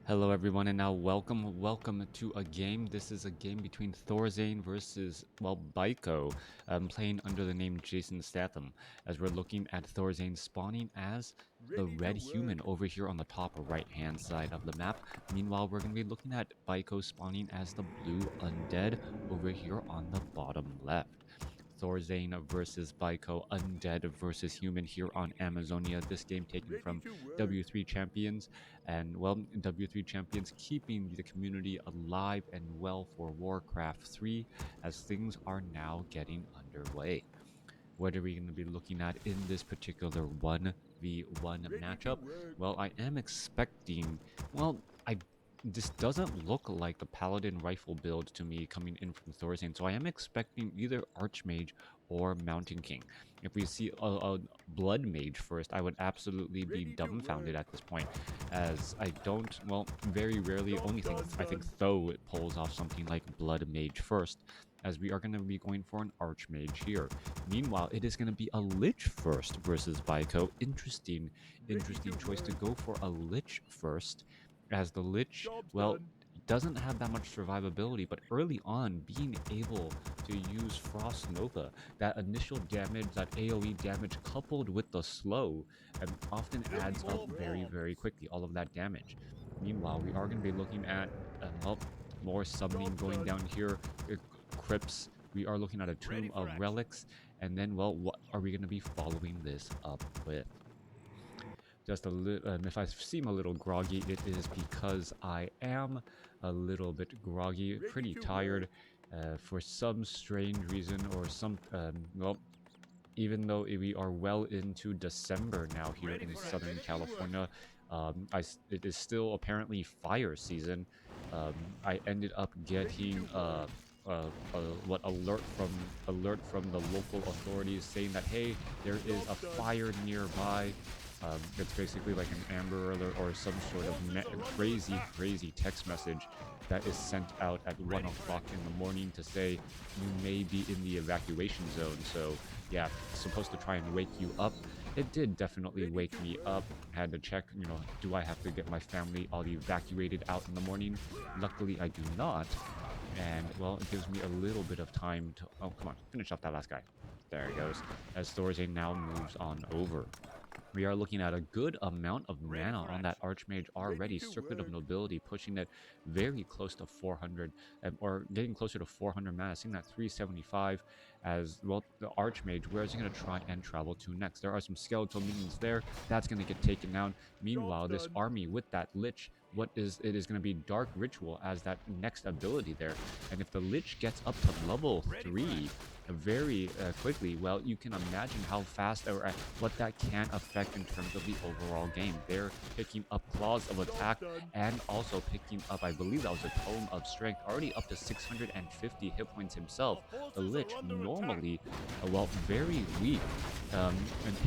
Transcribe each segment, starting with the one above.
Hello everyone, and now welcome to a game. This is a game between ThorZaIN versus, well, Biko. I'm playing under the name Jason Statham, as we're looking at ThorZaIN spawning as the red human over here on the top right hand side of the map. Meanwhile, we're going to be looking at Biko spawning as the blue undead over here on the bottom left. ThorZaIN versus Biko, Undead versus Human here on Amazonia. This game taken from W3 Champions, and well, W3 Champions keeping the community alive and well for WarCraft 3 as things are now getting underway. What are we going to be looking at in this particular 1v1 matchup? Well, I am expecting, well, this doesn't look like the Paladin rifle build to me coming in from ThorZaIN, so I am expecting either Archmage or Mountain King. If we see a Blood Mage first, I would absolutely be dumbfounded at this point, as I don't, well, very rarely, I think Tho pulls off something like Blood Mage first, as we are going to be going for an Archmage here. Meanwhile, it is going to be a Lich first versus Biko. Interesting choice to go for a Lich first, as the Lich, well, doesn't have that much survivability, but early on, being able to use Frost Nova, that initial damage, that AoE damage coupled with the slow, often adds up very quickly, all of that damage. Meanwhile, we are going to be looking at well, more summoning going down here, crypts. We are looking at a Tomb of Relics, and then, well, what are we going to be following this up with? Just a little, if I seem a little groggy, it is because I am a little bit groggy, pretty tired, for some strange reason, or some, well, even though we are well into December now here in Southern California, it is still apparently fire season. I ended up getting what alert from the local authorities saying that, hey, there is a fire nearby. It's basically like an Amber Alert or some sort of crazy text message that is sent out at 1 o'clock in the morning to say you may be in the evacuation zone. So yeah, it's supposed to try and wake you up. It did definitely wake me up. I had to check, do I have to get my family all evacuated out in the morning? Luckily, I do not. And, well, it gives me a little bit of time to... Oh, come on. Finish off that last guy. There he goes. As ThorZaIN now moves on over. We are looking at a good amount of mana on that Archmage already. Circuit of Nobility pushing it very close to 400, or getting closer to 400 mana, seeing that 375 as, well, the Archmage, where is he going to try and travel to next? There are some skeletal minions there. That's going to get taken down. Meanwhile, this army with that Lich, it is going to be Dark Ritual as that next ability there. And if the Lich gets up to level 3 very quickly, well, you can imagine how fast or what that can affect in terms of the overall game. They're picking up Claws of Attack and also picking up, I believe that was a Tome of Strength, already up to 650 hit points himself. The Lich, normally, well, very weak and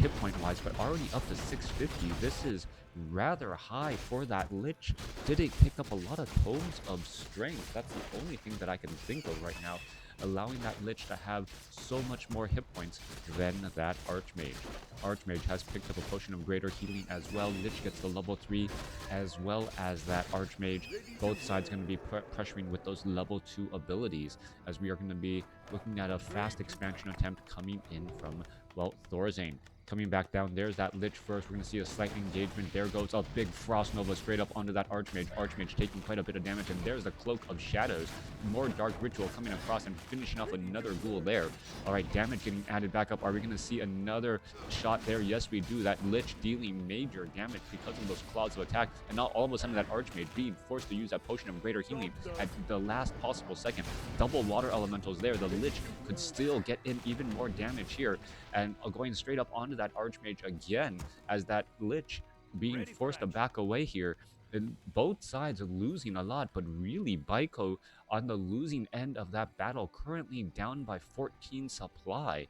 hit point wise, but already up to 650. This is rather high for that Lich. Did it pick up a lot of Tomes of Strength? That's the only thing that I can think of right now, allowing that Lich to have so much more hit points than that Archmage. Archmage has picked up a Potion of Greater Healing as well. Lich gets the level 3 as well as that Archmage. Both sides going to be pressuring with those level 2 abilities, as we are going to be looking at a fast expansion attempt coming in from, well, ThorZaIN. Coming back down, there's that Lich first. We're going to see a slight engagement. There goes a big Frost Nova straight up onto that Archmage. Archmage taking quite a bit of damage, and there's the Cloak of Shadows. More Dark Ritual coming across and finishing off another ghoul there. All right, damage getting added back up. Are we going to see another shot there? Yes, we do. That Lich dealing major damage because of those Clouds of Attack, and now all of a sudden that Archmage being forced to use that Potion of Greater Healing at the last possible second. Double Water Elementals there. The Lich could still get in even more damage here, and going straight up onto that Archmage again, as that Lich being forced to back away here. And both sides are losing a lot, but really Biko on the losing end of that battle, currently down by 14 supply,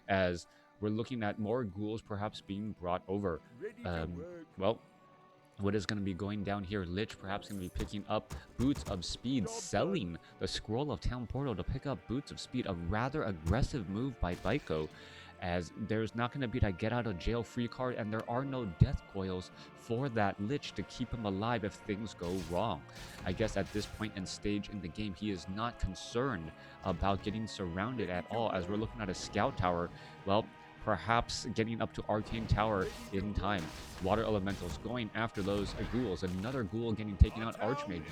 as we're looking at more ghouls perhaps being brought over. Well, what is going to be going down here? Lich perhaps going to be picking up Boots of Speed, selling the Scroll of Town Portal to pick up Boots of Speed, a rather aggressive move by Biko, as there's not going to be that get out of jail free card, and there are no death coils for that Lich to keep him alive if things go wrong. I guess at this point and stage in the game, he is not concerned about getting surrounded at all. As we're looking at a scout tower, well, perhaps getting up to Arcane Tower in time. Water Elementals going after those ghouls. Another ghoul getting taken out. Archmage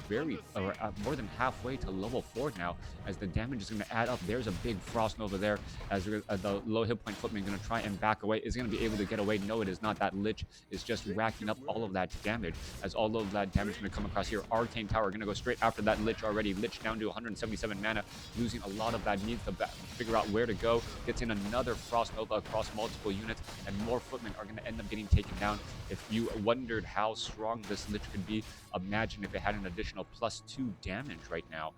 more than halfway to level 4 now, as the damage is going to add up. There's a big Frost Nova there, as the low hit point footman going to try and back away. Is going to be able to get away? No, it is not. That Lich is just racking up all of that damage, as all of that damage is going to come across here. Arcane Tower going to go straight after that Lich already. Lich down to 177 mana, losing a lot of that. Needs to figure out where to go. Gets in another Frost Nova across multiple units, and more footmen are going to end up getting taken down. If you wondered how strong this Lich could be, imagine if it had an additional +2 damage right now,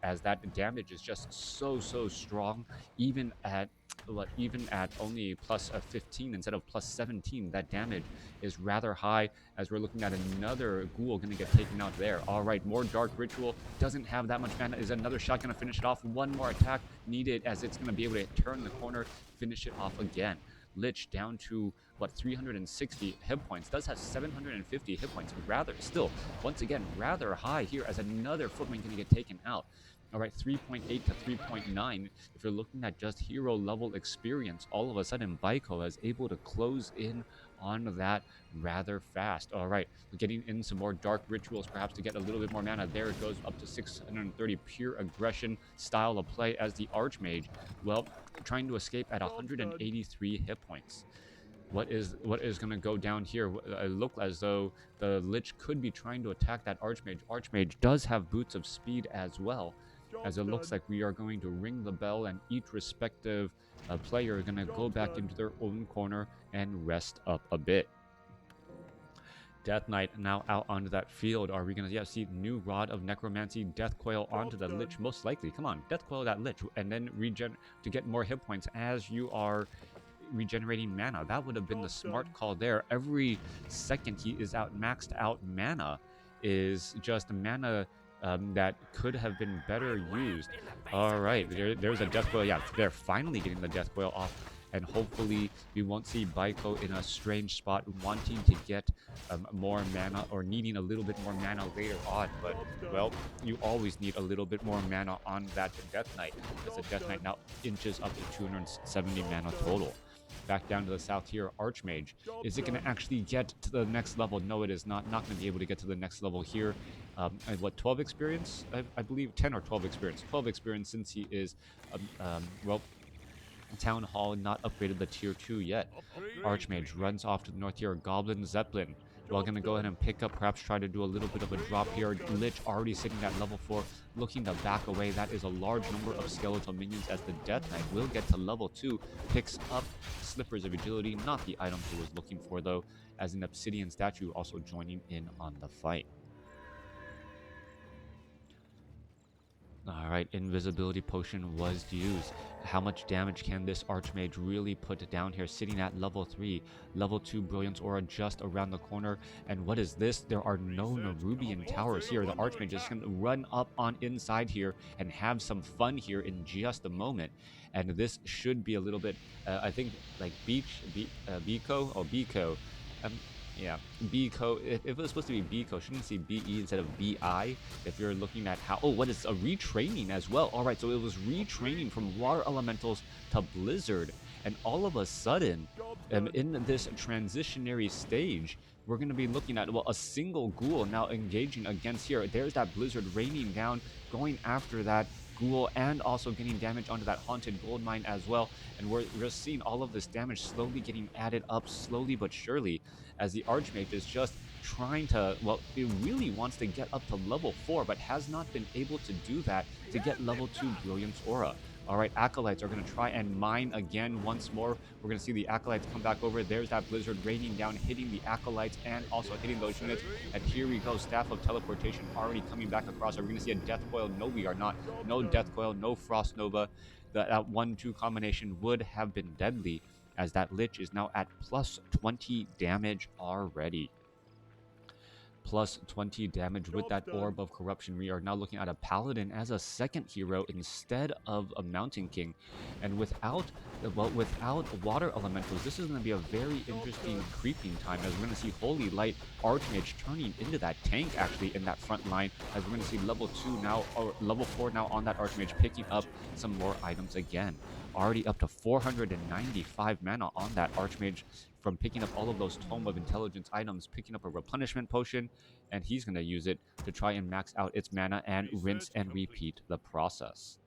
as that damage is just so strong. Even at only +15 instead of +17, that damage is rather high, as we're looking at another ghoul going to get taken out there. All right, more Dark Ritual. Doesn't have that much mana. Is another shot going to finish it off? One more attack needed, as it's going to be able to turn the corner, finish it off again. Lich down to, what, 360 hit points. Does have 750 hit points. Still, once again, rather high here, as another footman going to get taken out. All right, 3.8 to 3.9. If you're looking at just hero level experience, all of a sudden Biko is able to close in on that rather fast. All right, we're getting in some more Dark Rituals, perhaps to get a little bit more mana. There it goes, up to 630. Pure aggression style of play, as the Archmage, well, trying to escape at 183 hit points. What is going to go down here? It looked as though the Lich could be trying to attack that Archmage. Archmage does have Boots of Speed as well, as it looks like we are going to ring the bell, and each respective player are going to go back into their own corner and rest up a bit. Death Knight now out onto that field. Are we going to see new Rod of Necromancy, Death Coil onto the Lich? Most likely. Come on, Death Coil that Lich, and then regen to get more hit points as you are regenerating mana. That would have been the smart call there. Every second he is out maxed out mana is just mana that could have been better used. All right, there's a Death Coil. Yeah, they're finally getting the Death Coil off, and hopefully we won't see Biko in a strange spot wanting to get more mana, or needing a little bit more mana later on. But, well, you always need a little bit more mana on that Death Knight, as the Death Knight now inches up to 270 mana total. Back down to the south here, Archmage. Is it going to actually get to the next level? No, it is not. Not going to be able to get to the next level here. What, 12 experience? I believe 10 or 12 experience. 12 experience, since he is, well, Town Hall, not upgraded the tier 2 yet. Archmage runs off to the north here. Goblin Zeppelin. Well, going to go ahead and pick up, perhaps try to do a little bit of a drop here. Lich already sitting at level 4, looking to back away. That is a large number of skeletal minions, as the Death Knight will get to level 2. Picks up Slippers of Agility, not the item he was looking for though, as an Obsidian statue also joining in on the fight. All right, invisibility potion was used. How much damage can this Archmage really put down here, sitting at level 3? Level 2 Brilliance Aura just around the corner. And what is this? There are no Nerubian towers here. The Archmage is going to run up on inside here and have some fun here in just a moment. And this should be a little bit, I think, like Biko. Yeah, Biko. If it was supposed to be Biko, shouldn't see BE instead of BI? If you're looking at how... Oh, what is a retraining as well? All right, so it was retraining from Water Elementals to Blizzard. And all of a sudden, in this transitionary stage, we're going to be looking at, well, a single ghoul now engaging against here. There's that Blizzard raining down, going after that ghoul, and also getting damage onto that haunted gold mine as well. And we're seeing all of this damage slowly getting added up, slowly but surely, as the Archmage is just trying to, well, it really wants to get up to level 4, but has not been able to do that to get level 2 Brilliance Aura. All right, Acolytes are going to try and mine again once more. We're going to see the Acolytes come back over. There's that Blizzard raining down, hitting the Acolytes and also hitting those units. And here we go, Staff of Teleportation already coming back across. Are we going to see a Death Coil? No, we are not. No Death Coil, no Frost Nova. That 1-2 combination would have been deadly, as that Lich is now at +20 damage already. plus 20 damage with that Orb of Corruption. We are now looking at a Paladin as a second hero instead of a Mountain King. And without Water Elementals, this is going to be a very interesting creeping time, as we're going to see Holy Light Archmage turning into that tank actually in that front line, as we're going to see level 2 now, or level 4 now on that Archmage, picking up some more items again. Already up to 495 mana on that Archmage from picking up all of those Tome of Intelligence items, picking up a replenishment potion, and he's going to use it to try and max out its mana and rinse and repeat the process.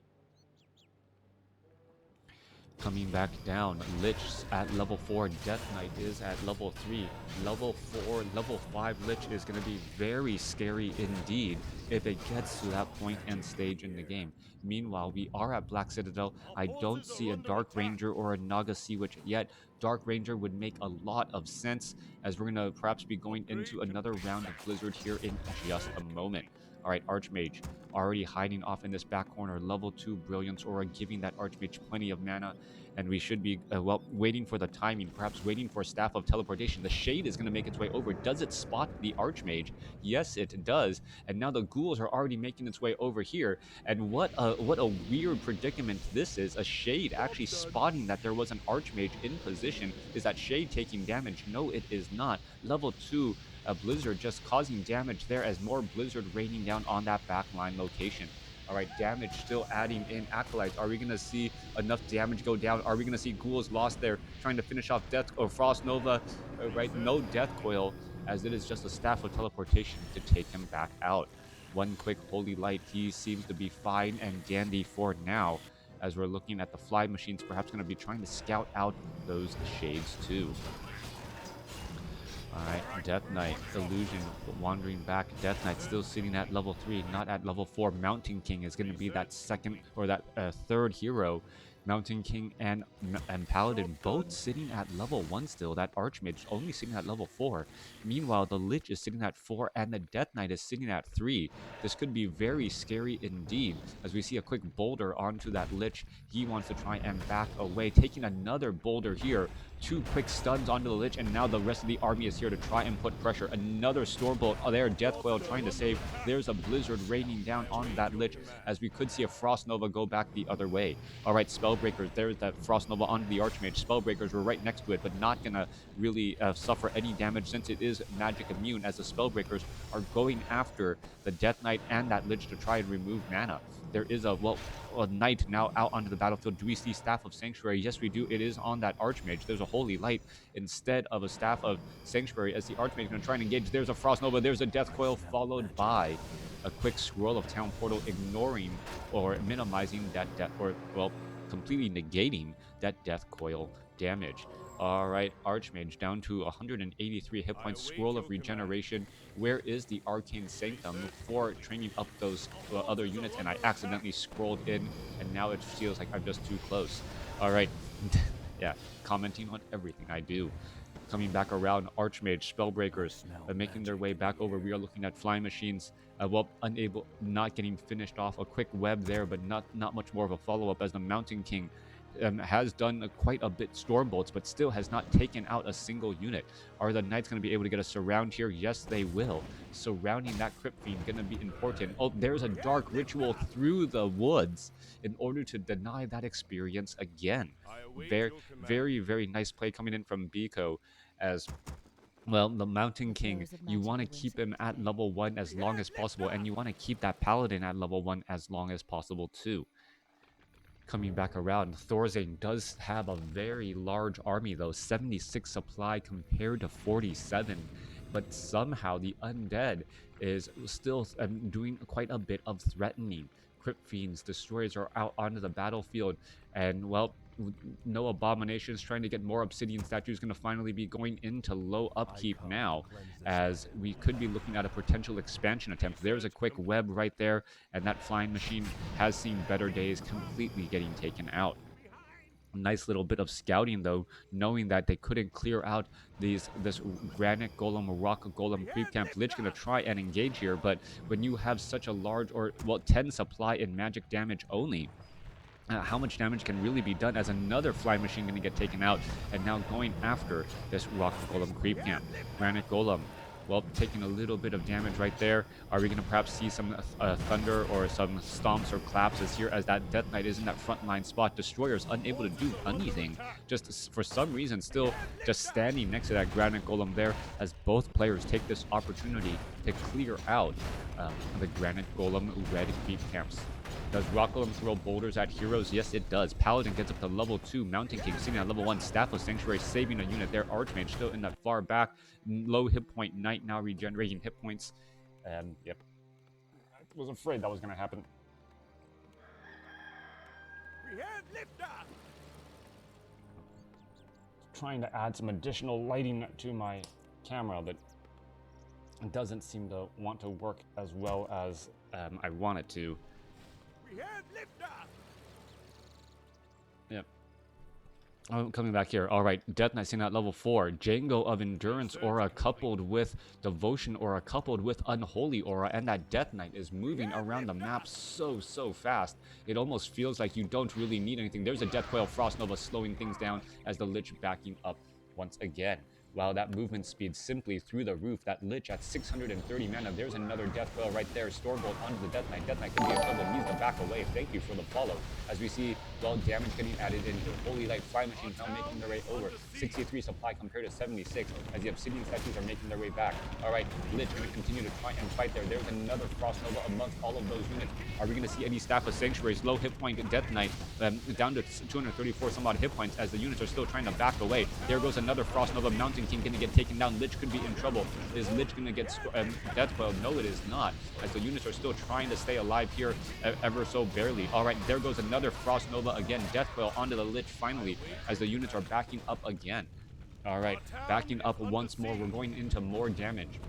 Coming back down, Lich at level 4, Death Knight is at level 3. Level 4, level 5 Lich is going to be very scary indeed if it gets to that point and stage in the game. Meanwhile, we are at Black Citadel. I don't see a Dark Ranger or a Naga Sea Witch yet. Dark Ranger would make a lot of sense, as we're going to perhaps be going into another round of Blizzard here in just a moment. Alright, Archmage already hiding off in this back corner. Level 2 Brilliance Aura, giving that Archmage plenty of mana. And we should be, waiting for the timing, perhaps waiting for Staff of Teleportation. The Shade is going to make its way over. Does it spot the Archmage? Yes, it does. And now the Ghouls are already making its way over here. And what a weird predicament this is. A Shade actually spotting that there was an Archmage in position. Is that Shade taking damage? No, it is not. Level 2 Blizzard just causing damage there, as more Blizzard raining down on that backline location. Alright, damage still adding in. Acolytes, are we going to see enough damage go down? Are we going to see Ghouls lost there, trying to finish off Death or Frost Nova? Right, no Death Coil, as it is just a Staff of Teleportation to take him back out. One quick Holy Light, he seems to be fine and dandy for now, as we're looking at the Fly Machines, perhaps going to be trying to scout out those Shades too. Alright, Death Knight, Illusion wandering back. Death Knight still sitting at level 3, not at level 4. Mountain King is going to be that second, or that third hero. Mountain King and Paladin both sitting at level 1 still. That Archmage only sitting at level 4. Meanwhile, the Lich is sitting at 4 and the Death Knight is sitting at 3. This could be very scary indeed, as we see a quick boulder onto that Lich. He wants to try and back away, taking another boulder here. 2 quick stuns onto the Lich, and now the rest of the army is here to try and put pressure. Another Stormbolt there, Death Coil trying to save. There's a Blizzard raining down on that Lich, as we could see a Frost Nova go back the other way. Alright, Spellbreakers, there's that Frost Nova onto the Archmage. Spellbreakers were right next to it, but not gonna really suffer any damage, since it is magic immune, as the Spellbreakers are going after the Death Knight and that Lich to try and remove mana. There is a Knight now out onto the battlefield. Do we see Staff of Sanctuary? Yes, we do. It is on that Archmage. There's a Holy Light instead of a Staff of Sanctuary, as the Archmage is going to try and engage. There's a Frost Nova. There's a Death Coil, followed by a quick Scroll of Town Portal, ignoring or minimizing that completely negating that Death Coil damage. Alright, Archmage down to 183 hit points. Scroll of Regeneration. Where is the Arcane Sanctum for training up those other units? And I accidentally scrolled in, and now it feels like I'm just too close. Alright, yeah, commenting on everything I do. Coming back around, Archmage, Spellbreakers, making their way back over. We are looking at Flying Machines, not getting finished off. A quick web there, but not much more of a follow-up, as the Mountain King has done quite a bit Stormbolts, but still has not taken out a single unit. Are the Knights going to be able to get a surround here? Yes, they will. Surrounding that Crypt Fiend going to be important. Oh, there's a Dark Ritual through the woods in order to deny that experience again. Very, very nice play coming in from Biko, as well, the Mountain King, you want to keep him at level 1 as long as possible, and you want to keep that Paladin at level 1 as long as possible too. Coming back around, ThorZaIN does have a very large army though, 76 supply compared to 47, but somehow the Undead is still doing quite a bit of threatening. Crypt Fiends, Destroyers are out onto the battlefield, and well, no Abominations trying to get more Obsidian Statues going to finally be going into low upkeep now, as we could be looking at a potential expansion attempt. There's a quick web right there, and that Flying Machine has seen better days, completely getting taken out. Nice little bit of scouting though, knowing that they couldn't clear out this Granite Golem, Rock Golem creep camp. Lich gonna try and engage here, but when you have such a large, 10 supply in magic damage only, how much damage can really be done, as another Fly Machine going to get taken out, and now going after this Rock Golem creep camp. Granite Golem well, taking a little bit of damage right there. Are we going to perhaps see some thunder or some stomps or collapses here as that Death Knight is in that frontline spot? Destroyer's unable to do anything, just for some reason still just standing next to that Granite Golem there, as both players take this opportunity to clear out the Granite Golem red creep camps. Does Rock Golem throw boulders at heroes? Yes, it does. Paladin gets up to level 2. Mountain King sitting at level 1. Staff of Sanctuary saving a unit there. Archmage still in that far back. Low hit point. Knight now regenerating hit points. And, yep. I was afraid that was going to happen. We have liftoff! Trying to add some additional lighting to my camera, but it doesn't seem to want to work as well as I want it to. We have liftoff. Yep. Oh, coming back here. All right, Death Knight sitting at level 4. Django of Endurance Aura coupled with Devotion Aura coupled with Unholy Aura, and that Death Knight is moving around the map so fast. It almost feels like you don't really need anything. There's a Death Coil Frost Nova slowing things down as the Lich backing up once again. Wow, that movement speed simply through the roof. That Lich at 630 mana. There's another Death Coil right there. Stormbolt onto the Death Knight. Death Knight could be in trouble. Needs to back away. Thank you for the follow. As we see, well, damage getting added in. Holy Light Fly Machines now making their way over. 63 supply compared to 76 as the Obsidian statues are making their way back. All right, Lich going to continue to try and fight there. There's another Frost Nova amongst all of those units. Are we going to see any Staff of Sanctuaries? Low hit point Death Knight down to 234 some odd hit points as the units are still trying to back away. There goes another Frost Nova. Mountain King going to get taken down. Lich could be in trouble. Is Lich going to get Death Coil? No, it is not, as the units are still trying to stay alive here ever so barely. All right, there goes another Frost Nova again. Death Coil onto the Lich finally as the units are backing up again. All right, backing up once more. We're going into more damage.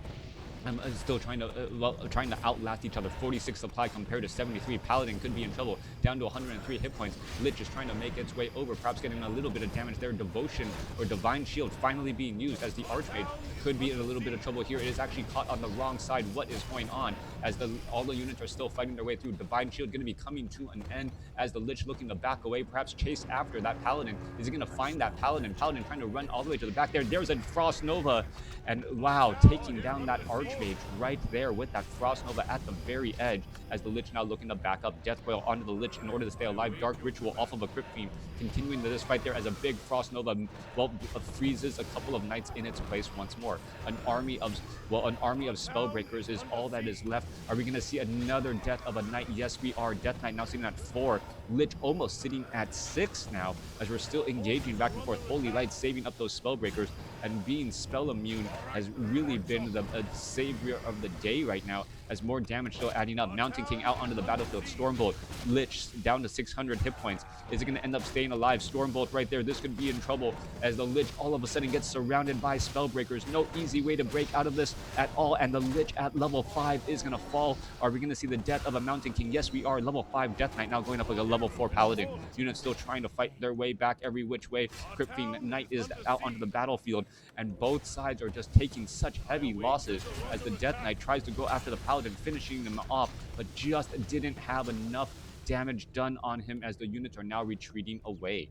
I'm still trying to outlast each other. 46 supply compared to 73. Paladin could be in trouble. Down to 103 hit points. Lich is trying to make its way over, perhaps getting a little bit of damage there. Devotion or Divine Shield finally being used as the Archmage could be in a little bit of trouble here. It is actually caught on the wrong side. What is going on? As all the units are still fighting their way through. Divine Shield going to be coming to an end as the Lich looking to back away, perhaps chase after that Paladin. Is he going to find that Paladin? Paladin trying to run all the way to the back there. There's a Frost Nova, and wow, taking down that Archmage right there with that Frost Nova at the very edge as the Lich now looking to back up. Death Coil onto the Lich in order to stay alive. Dark Ritual off of a Crypt Fiend, continuing this fight there as a big Frost Nova, well, freezes a couple of Knights in its place once more. An army of Spellbreakers is all that is left. Are we going to see another death of a Knight? Yes, we are. Death Knight now sitting at 4. Lich almost sitting at 6 now as we're still engaging back and forth. Holy Light saving up those Spellbreakers, and being spell immune has really been the savior of the day right now, as more damage still adding up. Mountain King out onto the battlefield. Stormbolt. Lich down to 600 hit points. Is it going to end up staying alive? Stormbolt right there. This could be in trouble as the Lich all of a sudden gets surrounded by Spellbreakers. No easy way to break out of this at all, and the Lich at level 5 is going to fall. Are we going to see the death of a Mountain King? Yes, we are. Level 5 Death Knight now going up like a level 4 Paladin. Units still trying to fight their way back every which way. Crypt Fiend Knight is out onto the battlefield, and both sides are just taking such heavy losses as the Death Knight tries to go after the Paladin, finishing them off, but just didn't have enough damage done on him as the units are now retreating away.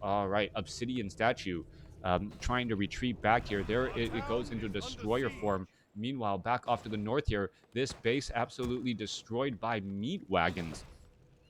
All right, Obsidian Statue trying to retreat back here. There it goes into Destroyer form. Meanwhile, back off to the north here, this base absolutely destroyed by meat wagons.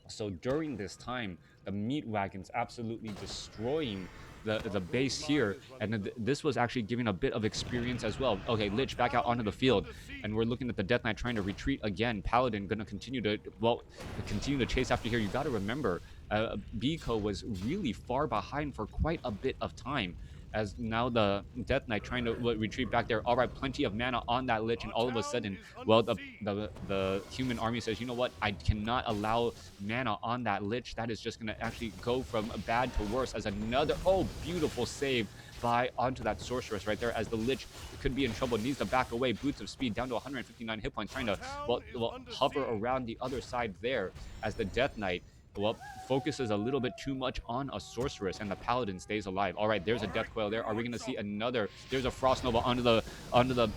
So during this time, the meat wagons absolutely destroying the base here, and this was actually giving a bit of experience as well. Okay, Lich back out onto the field, and we're looking at the Death Knight trying to retreat again. Paladin gonna continue to chase after here. You got to remember, Biko was really far behind for quite a bit of time, as now the Death Knight trying to retreat back there. All right, plenty of mana on that Lich, and all of a sudden, well, the human army says, you know what, I cannot allow mana on that Lich. That is just going to actually go from bad to worse, as another, oh, beautiful save by onto that Sorceress right there, as the Lich could be in trouble, needs to back away. Boots of Speed down to 159 hit points, trying to, well hover around the other side there, as the Death Knight well, focuses a little bit too much on a sorceress, and the paladin stays alive. All right, there's a death coil there. Are we going to see another? There's a frost nova onto the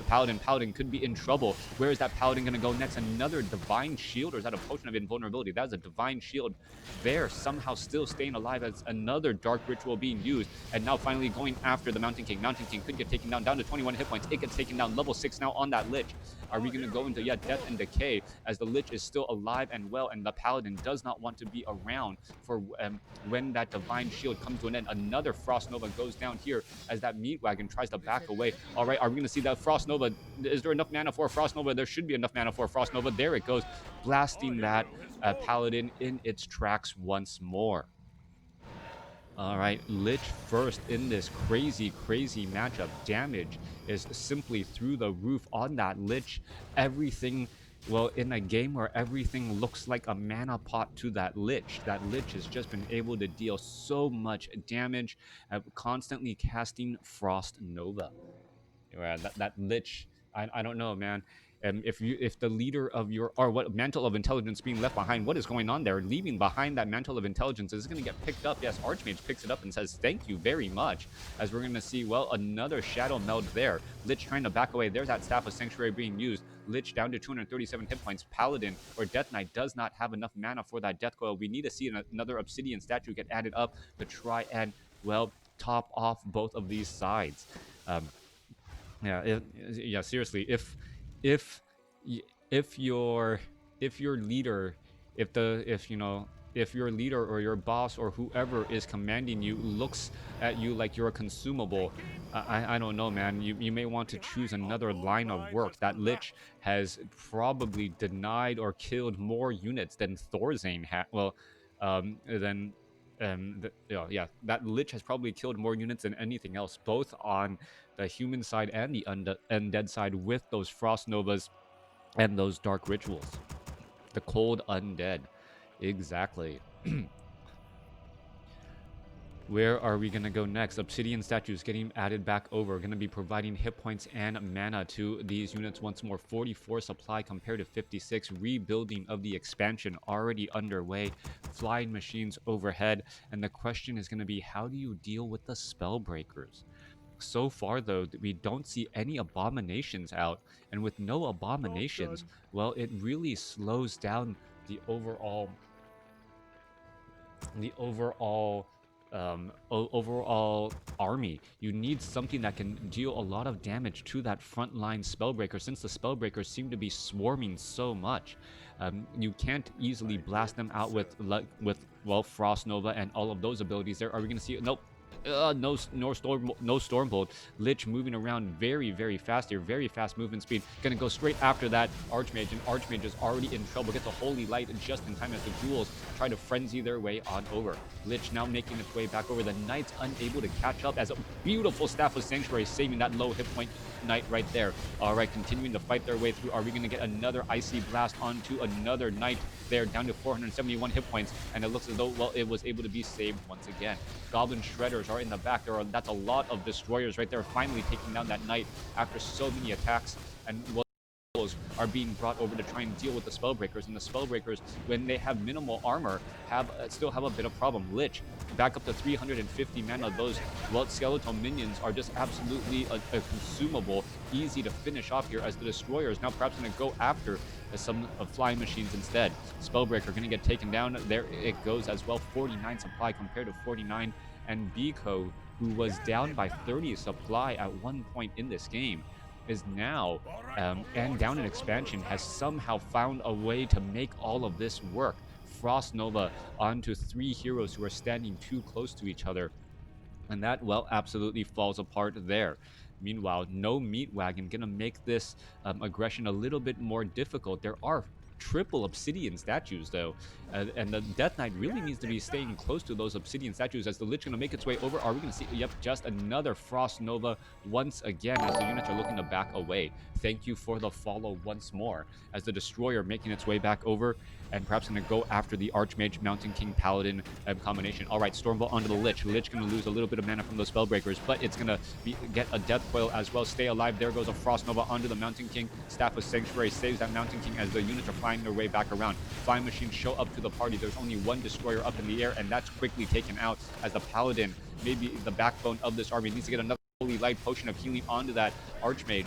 paladin. Paladin could be in trouble. Where is that paladin going to go next? Another divine shield, or is that a potion of invulnerability? That is a divine shield there, somehow still staying alive as another dark ritual being used, and now finally going after the Mountain King. Mountain King could get taken down to 21 hit points. It gets taken down, level 6 now on that Lich. Are we going to go into, yeah, death and decay as the Lich is still alive and well, and the paladin does not want to be around for when that divine shield comes to an end. Another frost nova goes down here as that meat wagon tries to back away. All right, are we going to see that frost nova? Is there enough mana for a frost nova? There should be enough mana for a frost nova. There it goes, blasting that paladin in its tracks once more. All right, Lich first in this crazy matchup. Damage is simply through the roof on that Lich. Everything, well, in a game where everything looks like a mana pot to that Lich has just been able to deal so much damage, constantly casting Frost Nova. Yeah, that Lich, I don't know, man. If the leader of your, or what mantle of intelligence being left behind, what is going on there? Leaving behind that mantle of intelligence is going to get picked up. Yes, Archmage picks it up and says thank you very much, as we're going to see, well, another shadow meld there. Lich trying to back away. There's that Staff of Sanctuary being used. Lich down to 237 hit points. Paladin or Death Knight does not have enough mana for that Death Coil. We need to see another Obsidian statue get added up to try and, well, top off both of these sides. Yeah, seriously, if your leader, if your leader or your boss or whoever is commanding you looks at you like you're a consumable, I don't know, man. You may want to choose another line of work. That Lich has probably denied or killed more units than ThorZaIN had. Well, that Lich has probably killed more units than anything else, both on the human side and the undead side, with those Frost Novas and those dark rituals. The cold undead. Exactly. Where are we going to go next? Obsidian statues getting added back over. Going to be providing hit points and mana to these units once more. 44 supply compared to 56. Rebuilding of the expansion already underway. Flying machines overhead. And the question is going to be, how do you deal with the Spellbreakers? So far, though, we don't see any abominations out. And with no abominations, well, it really slows down the overall army. You need something that can deal a lot of damage to that frontline Spellbreaker, since the Spellbreakers seem to be swarming so much. You can't easily blast them out with Frost Nova and all of those abilities there. Are we going to see it? Nope. No Stormbolt. Lich moving around very fast here. Very fast movement speed. Gonna go straight after that Archmage, and Archmage is already in trouble. Gets a Holy Light just in time as the ghouls try to frenzy their way on over. Lich now making its way back over. The Knight's unable to catch up, as a beautiful Staff of Sanctuary saving that low hit point Knight right there. All right, continuing to fight their way through. Are we going to get another Icy Blast onto another Knight there, down to 471 hit points, and it looks as though, well, it was able to be saved once again. Goblin Shredders are in the back. That's a lot of Destroyers right there, finally taking down that Knight after so many attacks, and are being brought over to try and deal with the Spellbreakers, and the Spellbreakers, when they have minimal armor, still have a bit of problem. Lich back up to 350 mana. Those skeletal minions are just absolutely a consumable, easy to finish off here, as the Destroyers now perhaps going to go after some flying machines instead. Spellbreaker going to get taken down. There it goes as well. 49 supply compared to 49, and Biko, who was down by 30 supply at one point in this game, is now, and down in expansion, has somehow found a way to make all of this work. Frost Nova onto 3 heroes who are standing too close to each other, and that, well, absolutely falls apart there. Meanwhile, no Meat Wagon gonna make this aggression a little bit more difficult. There are triple Obsidian statues, though, and the Death Knight really needs to be staying close to those Obsidian statues, as the Lich gonna make its way over. Are we gonna see, yep, just another Frost Nova once again, as the units are looking to back away. Thank you for the follow once more, as the Destroyer making its way back over, and perhaps gonna go after the Archmage, Mountain King, Paladin combination. All right, Stormbolt onto the Lich. Lich gonna lose a little bit of mana from those Spellbreakers, but it's gonna get a Death Coil as well. Stay alive. There goes a Frost Nova onto the Mountain King. Staff of Sanctuary saves that Mountain King, as the units are flying find their way back around. Flying machines show up to the party. There's only one destroyer up in the air, and that's quickly taken out as the paladin, maybe the backbone of this army, needs to get another holy light potion of healing onto that archmage.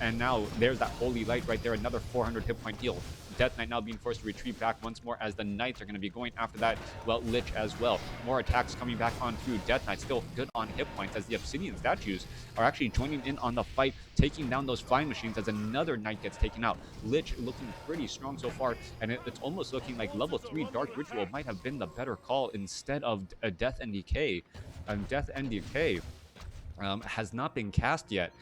And now there's that holy light right there, another 400 hit point heal. Death Knight now being forced to retreat back once more as the Knights are going to be going after that, well, Lich as well. More attacks coming back on through. Death Knight still good on hit points as the Obsidian statues are actually joining in on the fight, taking down those flying machines as another Knight gets taken out. Lich looking pretty strong so far, and it's almost looking like level 3 Dark Ritual might have been the better call instead of Death and Decay. Death and Decay has not been cast yet.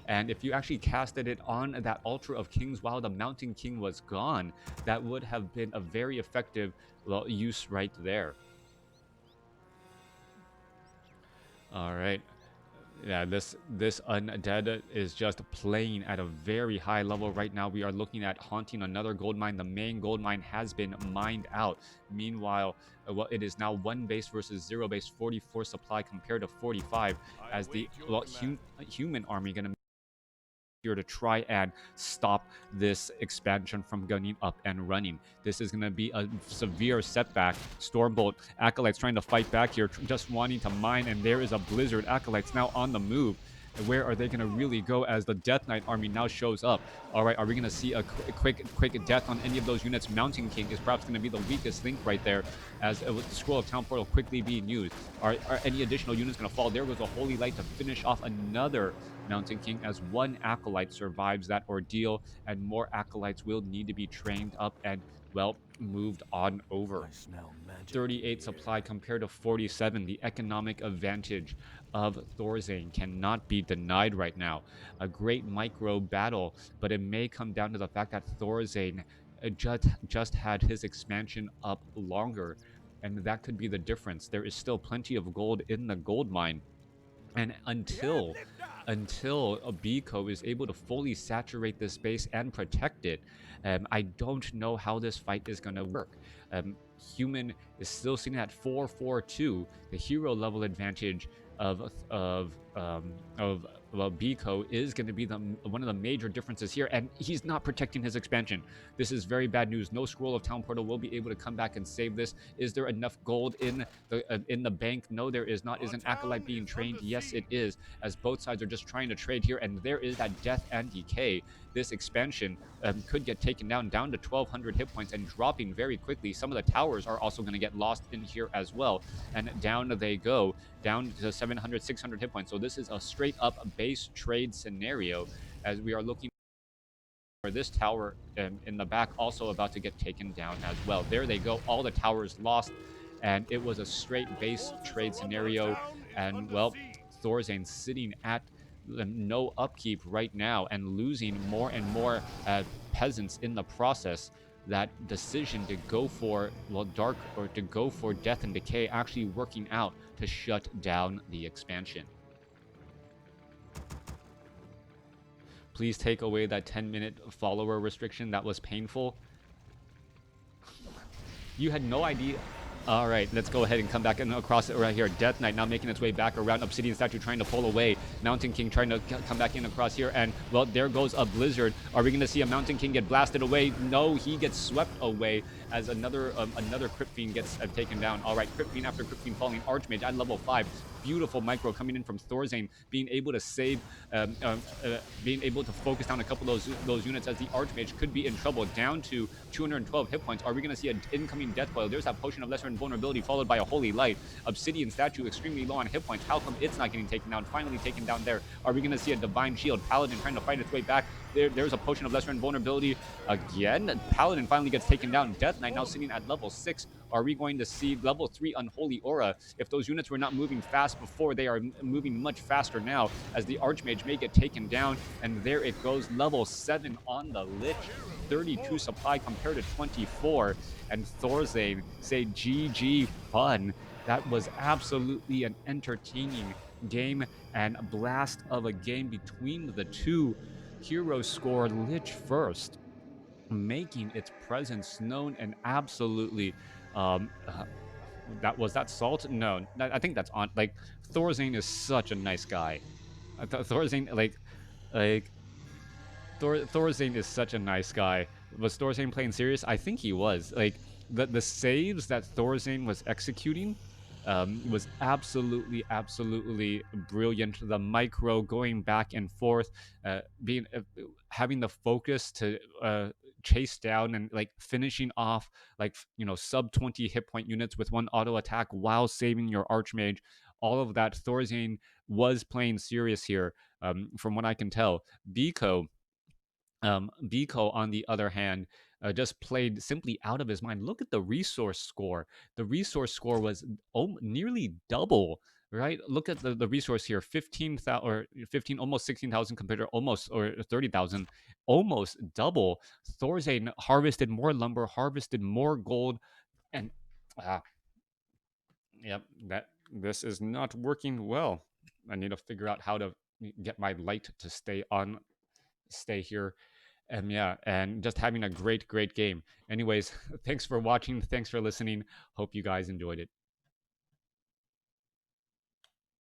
And if you actually casted it on that altar of kings while the mountain king was gone, that would have been a very effective use right there. All right. Yeah, this undead is just playing at a very high level right now. We are looking at haunting another gold mine. The main gold mine has been mined out. Meanwhile, well, it is now 1 base versus 0 base, 44 supply compared to 45, as the human army going to here to try and stop this expansion from getting up and running. This is going to be a severe setback. Stormbolt, Acolytes trying to fight back here, just wanting to mine, and there is a Blizzard. Acolytes now on the move. Where are they going to really go as the Death Knight army now shows up? All right, are we going to see a quick death on any of those units? Mountain King is perhaps going to be the weakest link right there, as with the Scroll of Town Portal quickly being used. Are any additional units going to fall? There goes a Holy Light to finish off another Mountain King, as one Acolyte survives that ordeal, and more Acolytes will need to be trained up and, well, moved on over. 38 supply compared to 47. The economic advantage of ThorZaIN cannot be denied right now. A great micro battle, but it may come down to the fact that ThorZaIN just had his expansion up longer, and that could be the difference. There is still plenty of gold in the gold mine, and until a Biko is able to fully saturate this space and protect it, I don't know how this fight is going to work. Human is still sitting at 442. The hero level advantage of Biko is going to be one of the major differences here, and he's not protecting his expansion. This is very bad news. No Scroll of Town Portal will be able to come back and save this. Is there enough gold in the bank? No, there is not. Is an Acolyte being trained? Yes, it is, as both sides are just trying to trade here, and there is that Death and Decay. This expansion could get taken down to 1,200 hit points and dropping very quickly. Some of the towers are also going to get lost in here as well, and down they go, down to 700, 600 hit points. So this is a straight up base trade scenario, as we are looking for this tower in the back also about to get taken down as well. There they go, all the towers lost, and it was a straight base trade scenario. And, well, ThorZaIN sitting at no upkeep right now and losing more and more peasants in the process. That decision to go for, well, dark, or to go for Death and Decay actually working out to shut down the expansion. Please take away that 10-minute follower restriction. That was painful. You had no idea. All right, let's go ahead and come back and across it right here. Death Knight now making its way back around. Obsidian Statue trying to pull away. Mountain King trying to come back in across here. And, well, there goes a Blizzard. Are we going to see a Mountain King get blasted away? No, he gets swept away as another Crypt Fiend gets taken down. All right, Crypt Fiend after Crypt Fiend falling. Archmage at level 5. Beautiful micro coming in from ThorZaIN, being able to save, being able to focus down a couple of those units, as the Archmage could be in trouble, down to 212 hit points. Are we going to see an incoming death coil? There's that Potion of Lesser Invulnerability followed by a Holy Light. Obsidian Statue extremely low on hit points. How come it's not getting taken down? Finally taken down there. Are we going to see a Divine Shield? Paladin trying to fight its way back. There's a Potion of Lesser Invulnerability again. Paladin finally gets taken down. Death Knight now sitting at level 6. Are we going to see level 3 Unholy Aura? If those units were not moving fast before, they are moving much faster now, as the Archmage may get taken down. And there it goes, level 7 on the Lich. 32 supply compared to 24. And ThorZaIN say GG fun. That was absolutely an entertaining game and a blast of a game between the two. Hero score Lich first, making its presence known, and absolutely that Salt? No, I think that's on. Like, ThorZaIN is such a nice guy. ThorZaIN, like ThorZaIN is such a nice guy. Was ThorZaIN playing serious? I think he was. Like the saves that ThorZaIN was executing was absolutely brilliant. The micro going back and forth, being having the focus to chase down and like finishing off like sub 20 hit point units with one auto attack while saving your archmage. All of that, ThorZaIN was playing serious here, from what I can tell. Biko Biko, on the other hand, just played simply out of his mind. Look at the resource score. The resource score was nearly double, right? Look at the resource here, 15,000 or 15, almost 16,000 compared to almost or 30,000, almost double. ThorZaIN harvested more lumber, harvested more gold, and ah, yep, that this is not working well. I need to figure out how to get my light to stay here. Yeah, and just having a great game. Anyways, thanks for watching. Thanks for listening. Hope you guys enjoyed it.